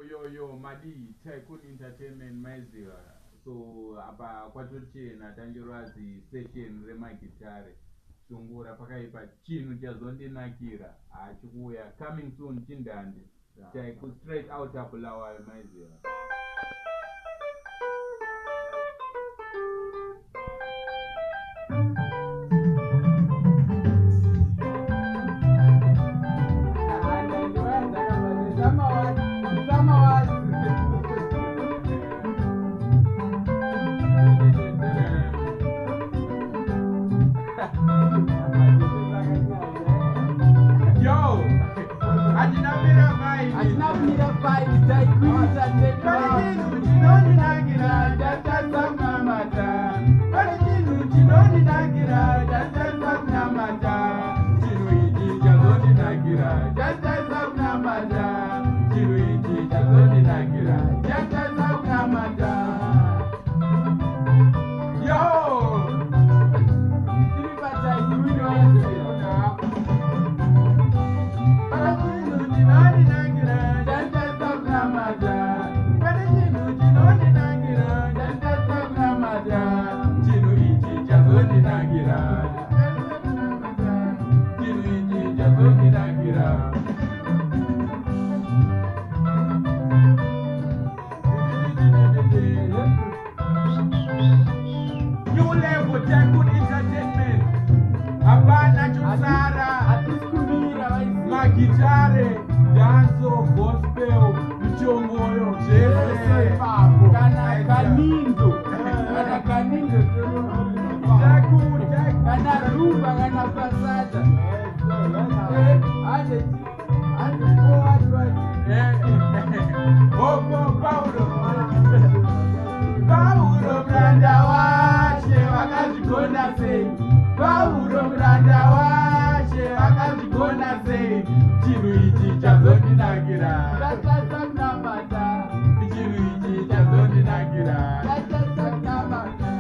yo Madi Tycoon Entertainment maiziva. So apa kwatochena tanjirazi session remagitare. Sungura pakaipa chinhu chazondinakira achikuya coming soon chindande. Tycoon straight out of Bulawayo maiziva. Magitare, danzo, gospel, mchongoyo, jese, kanindo, kana rumba, kana pasada. Paulo mranda washe wakazvikona sei. Paulo mranda washe wakazvikona sei. Chinhu ichi chazondinakira. Chachasakunamata. Chinhu ichi chazondinakira. Chachasakunamata.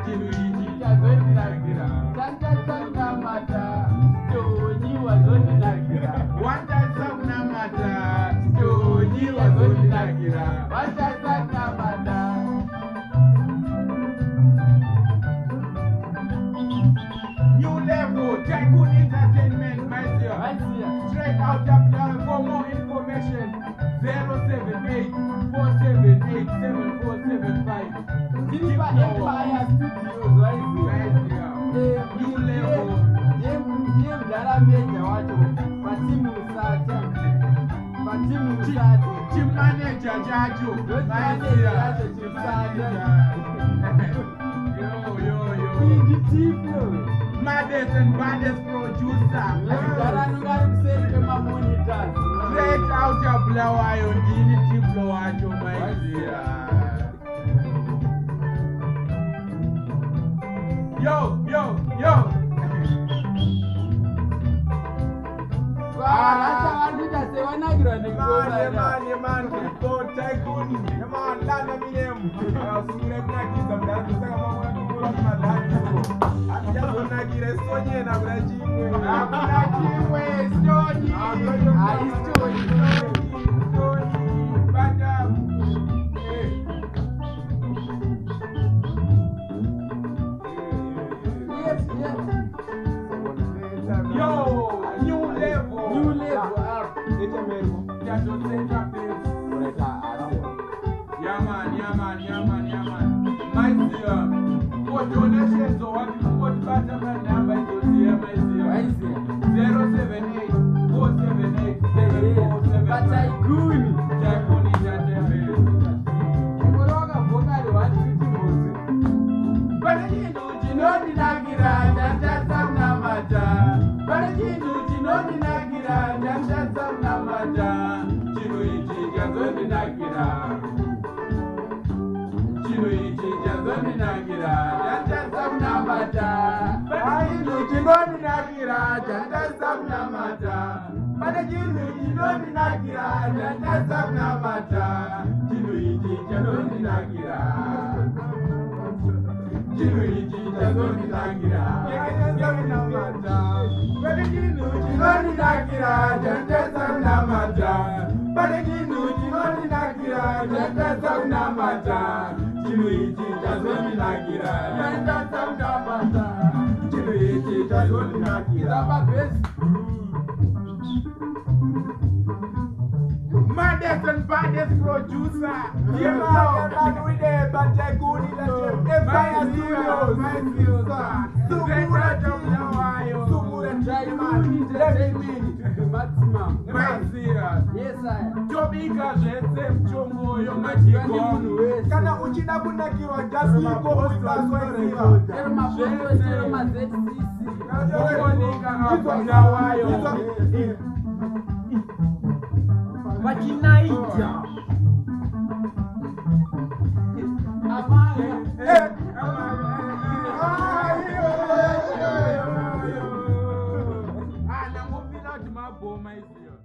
Chinhu ichi chazondinakira. Chachasakunamata. Tonyi wazondinakira. Wachasakunamata. Tonyi wazondinakira. Wachasakunamata. New level, Tycoon Entertainment, my dear. Straight out of there. For more information, 078-478-7475. Empire Studios, right here. New level. Mdarameja wacho patimu usata. Team manager jacho. Yo. Maddest and baddest producer. Straight out of Bulawayo, Dini Tiplo wacho my dear. Yo. Man, go Tycoon. Man, land of him. Yo, new level up. Yeah man. My dear, for donations or what you put button number is here, my dear. 078-478-7475. But Tycoon Entertainment. Chino ichi chazondinakira. Chachasakunamata. pane chinhu chinondinakira chandasa kunamata chinhu ichi chanondinakira chinhu ichi chanondinakira chandasa kunamata pane chinhu chinondinakira chandasa kunamata pane chinhu chinondinakira chandasa kunamata chinhu ichi chazondinakira chandasa kunamata chinhu ichi chazondinakira pabesi Maddest and baddest producer. Yeah, man, we there, but they're good in the Empire Studios. Sumura Jaiman, maximum. Yes, I. Tobika Jetse Mchongo, your magic. Kana uchina kunakirwa just go with us when we are. Vachinaija Anangopinda kuti mabhoma izvo